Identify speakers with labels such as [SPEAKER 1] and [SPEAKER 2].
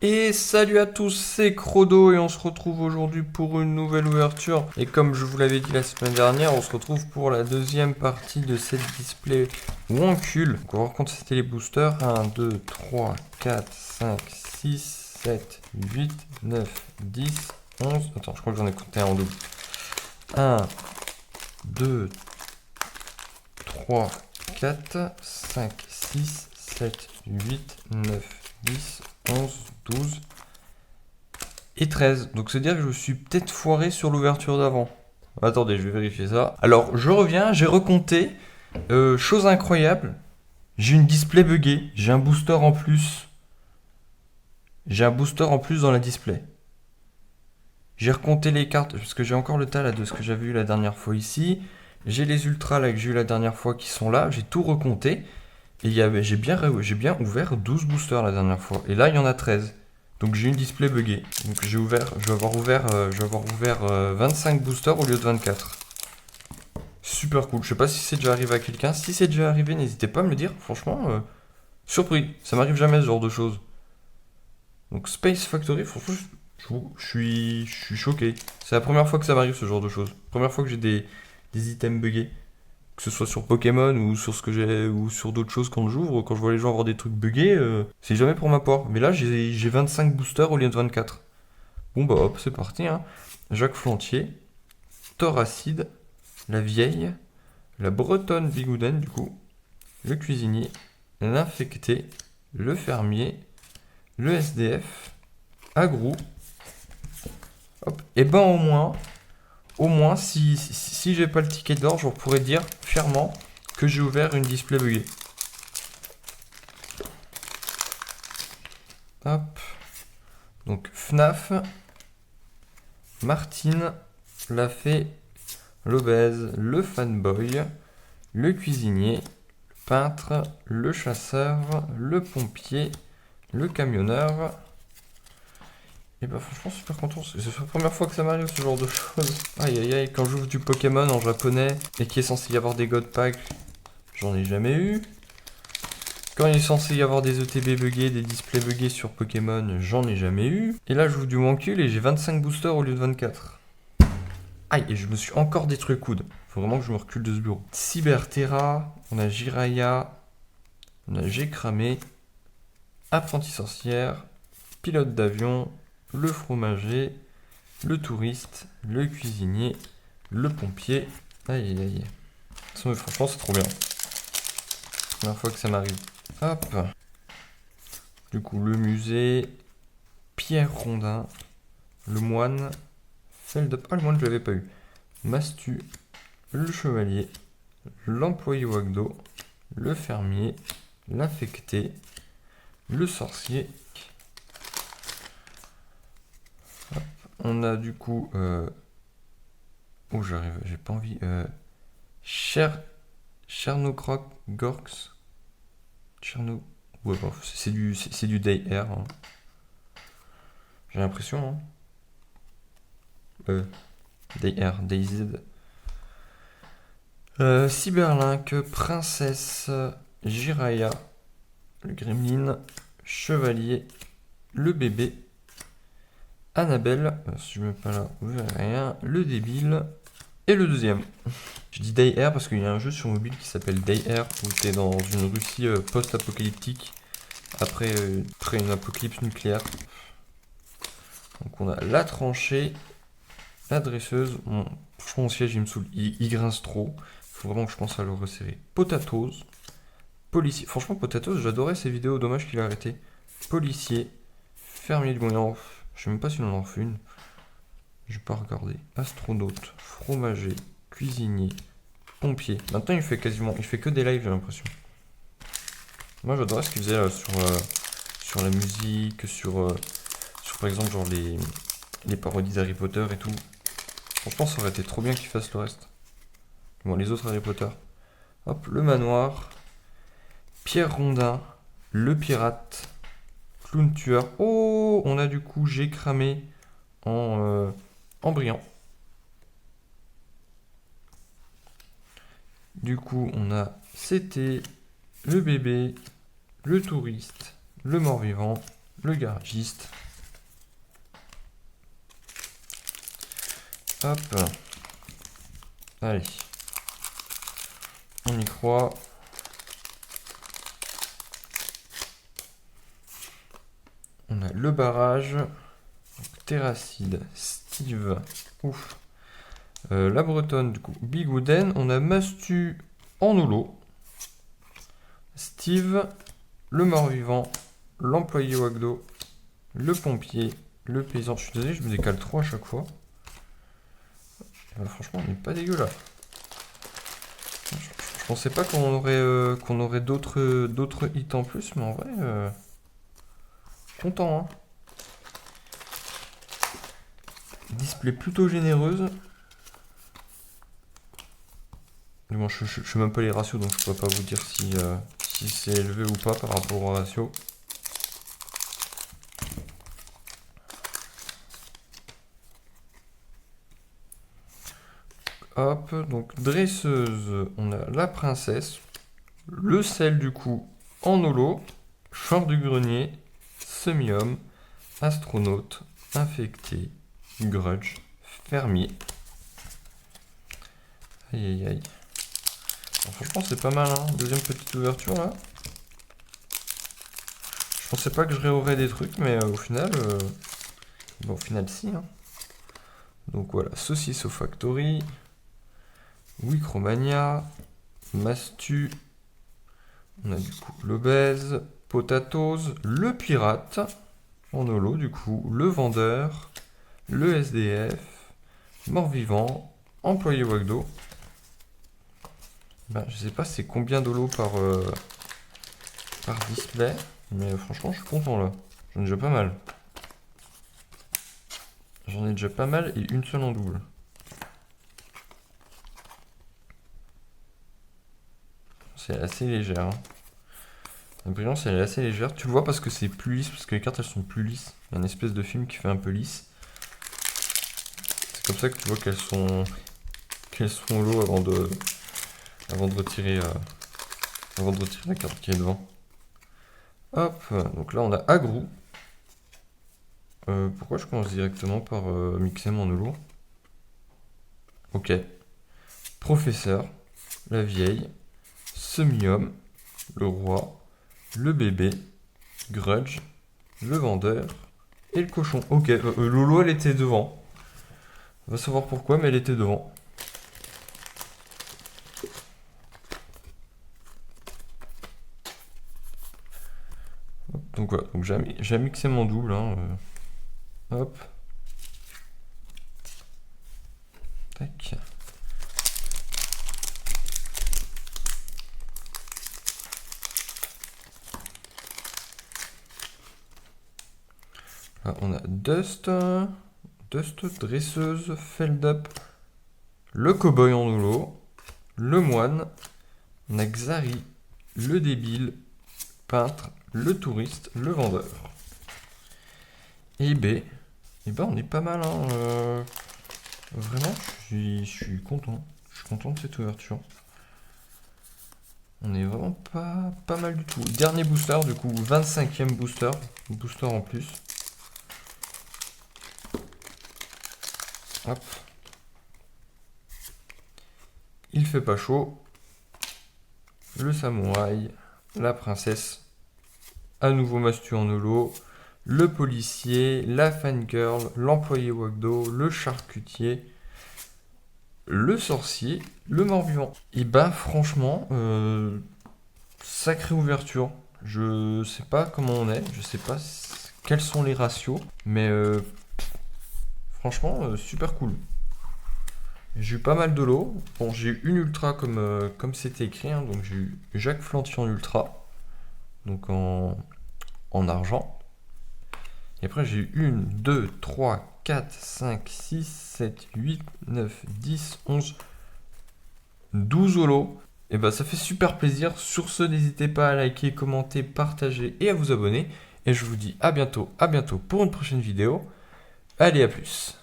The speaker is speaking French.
[SPEAKER 1] Et salut à tous, c'est Crodo et on se retrouve aujourd'hui pour une nouvelle ouverture. Et comme je vous l'avais dit la semaine dernière, on se retrouve pour la deuxième partie de cette display Wonkul. Donc on va voir quand c'était les boosters. 1, 2, 3, 4, 5, 6, 7, 8, 9, 10, 11. Attends, je crois que j'en ai compté un en double. 1, 2, 3, 4, 5, 6, 7, 8, 9, 10, 11, 12 et 13. Donc c'est dire que je me suis peut-être foiré sur l'ouverture d'avant. Attendez, je vais vérifier ça. Alors je reviens, j'ai recompté. Chose incroyable, j'ai une display buggée. J'ai un booster en plus. J'ai un booster en plus dans la display. J'ai recompté les cartes, parce que j'ai encore le tas là, de ce que j'avais eu la dernière fois ici. J'ai les ultras là que j'ai eu la dernière fois qui sont là. J'ai tout recompté. Et j'ai bien ouvert 12 boosters la dernière fois. Et là, il y en a 13. Donc j'ai une display buggée. Donc je vais avoir ouvert 25 boosters au lieu de 24. Super cool. Je sais pas si c'est déjà arrivé à quelqu'un. Si c'est déjà arrivé, n'hésitez pas à me le dire. Franchement, surpris. Ça m'arrive jamais ce genre de choses. Donc Space Factory, franchement, je suis choqué. C'est la première fois que ça m'arrive ce genre de choses. Première fois que j'ai des items buggés. Que ce soit sur Pokémon ou sur ce que j'ai ou sur d'autres choses quand j'ouvre, quand je vois les gens avoir des trucs buggés, c'est jamais pour ma part. Mais là, j'ai 25 boosters au lieu de 24. Bon bah hop, c'est parti, hein. Jacques Flantier, Thoracide, la vieille, la bretonne Bigouden du coup, le cuisinier, l'infecté, le fermier, le SDF, Agrou. Hop, et ben au moins si j'ai pas le ticket d'or, je pourrais dire fièrement que j'ai ouvert une display buggée. Hop. Donc FNAF, Martine, la fée, l'obèse, le fanboy, le cuisinier, le peintre, le chasseur, le pompier, le camionneur. Et bah franchement super content, c'est la première fois que ça m'arrive ce genre de choses. Aïe aïe aïe, quand j'ouvre du Pokémon en japonais et qu'il est censé y avoir des God Packs, j'en ai jamais eu. Quand il est censé y avoir des ETB buggés, des displays buggés sur Pokémon, j'en ai jamais eu. Et là, j'ouvre du Wonkul et j'ai 25 boosters au lieu de 24. Aïe, et je me suis encore détruit le coude. Faut vraiment que je me recule de ce bureau. Cyberterra, on a Jiraya, on a J'ai cramé, Apprenti sorcière, pilote d'avion, le fromager, le touriste, le cuisinier, le pompier. Aïe aïe aïe. Franchement, c'est trop bien. Première fois que ça m'arrive. Hop. Du coup, le musée, Pierre Rondin, le moine, Feldup. Ah, le moine, je l'avais pas eu. Mastu, le chevalier, l'employé Wagdo, le fermier, l'infecté, le sorcier. Hop. On a du coup. Oh, j'arrive, j'ai pas envie. Chernocroc Gorks. Cherno. Ouais, bon, c'est du Day Air. Hein. J'ai l'impression. Hein. Day Air, DayZ. Cyberlink, Princesse, Jiraya, le Gremlin, Chevalier, le bébé, Annabelle, si je me mets pas là, vous verrez rien, le débile, et le deuxième. Je dis Day Air parce qu'il y a un jeu sur mobile qui s'appelle Day Air où tu es dans une Russie post-apocalyptique après une apocalypse nucléaire. Donc on a la tranchée, la dresseuse, franchement mon siège il me saoule, il grince trop. Faut vraiment que je pense à le resserrer. Potatoes. Policier. Franchement, Potatoes, j'adorais ces vidéos. Dommage qu'il a arrêté. Policier. Fermier de Goyon. Je sais même pas si on en fait une. Je vais pas regarder. Astronaute. Fromager. Cuisinier. Pompier. Maintenant, il fait que des lives, j'ai l'impression. Moi, j'adorais ce qu'il faisait là, sur la musique, sur par exemple, genre les parodies d'Harry Potter et tout. Franchement, ça aurait été trop bien qu'il fasse le reste. Bon, les autres Harry Potter. Hop, le manoir. Pierre Rondin. Le pirate. Clown tueur. Oh, on a du coup J'ai cramé en brillant. Du coup, on a C'était le bébé, le touriste, le mort-vivant, le garagiste. Hop. Allez. On y croit. On a le barrage. Terracide. Steve. Ouf. La Bretonne, du coup. Bigouden. On a Mastu en holo. Steve. Le mort-vivant. L'employé Wagdo. Le pompier. Le paysan. Je suis désolé, je me décale trop à chaque fois. Franchement, on n'est pas dégueu là. Je pensais pas qu'on aurait d'autres hits en plus, mais en vrai, content, hein. Display plutôt généreuse. Mais bon, je sais même pas les ratios, donc je peux pas vous dire si c'est élevé ou pas par rapport aux ratios. Hop, donc dresseuse, on a la princesse, le sel du coup en holo, char du grenier, semi-homme, astronaute, infecté, grudge, fermier. Aïe aïe aïe. Alors, franchement c'est pas mal, hein. Deuxième petite ouverture là. Je pensais pas que je réaurais des trucs, mais au final, bon, au final si, hein. Donc voilà, saucisse au factory. Wicromania, Mastu, on a du coup l'obèse, Potatoes, le pirate, en holo du coup, le vendeur, le SDF, mort-vivant, employé Wagdo. Ben, je sais pas c'est combien d'holo par display, mais franchement je suis content là, j'en ai déjà pas mal. J'en ai déjà pas mal et une seule en double. C'est assez légère. Hein. La brillance elle est assez légère. Tu le vois parce que c'est plus lisse, parce que les cartes elles sont plus lisses. Il y a une espèce de film qui fait un peu lisse. C'est comme ça que tu vois qu'elles sont au lot avant de retirer la carte qui est devant. Hop, donc là on a Agrou. Pourquoi je commence directement par Mixem en holo? Ok. Professeur, la vieille, semi-homme, le roi, le bébé, grudge, le vendeur et le cochon. Ok, Lolo elle était devant. On va savoir pourquoi, mais elle était devant. Donc voilà, donc j'ai mixé mon double. Hein, hop. Tac. Là, on a Dust, dresseuse, Feld Up, le cowboy en holo, le moine, on a Xari, le débile, peintre, le touriste, le vendeur. Et B, on est pas mal, hein. Vraiment, je suis content. Je suis content de cette ouverture. On est vraiment pas mal du tout. Dernier booster, du coup, 25e booster. Booster en plus. Hop. Il fait pas chaud. Le samouraï. La princesse. À nouveau Mastu en holo. Le policier. La fangirl. L'employé Wagdo. Le charcutier. Le sorcier. Le mort-vivant. Et bah franchement, sacrée ouverture. Je sais pas comment on est. Je sais pas quels sont les ratios. Mais franchement, super cool. J'ai eu pas mal de lots. Bon, j'ai eu une ultra comme c'était écrit. Hein, donc j'ai eu Jacques Flanty en ultra. Donc en argent. Et après j'ai eu 1, 2, 3, 4, 5, 6, 7, 8, 9, 10, 11, 12 holos. Et bah ça fait super plaisir. Sur ce, n'hésitez pas à liker, commenter, partager et à vous abonner. Et je vous dis à bientôt pour une prochaine vidéo. Allez, à plus.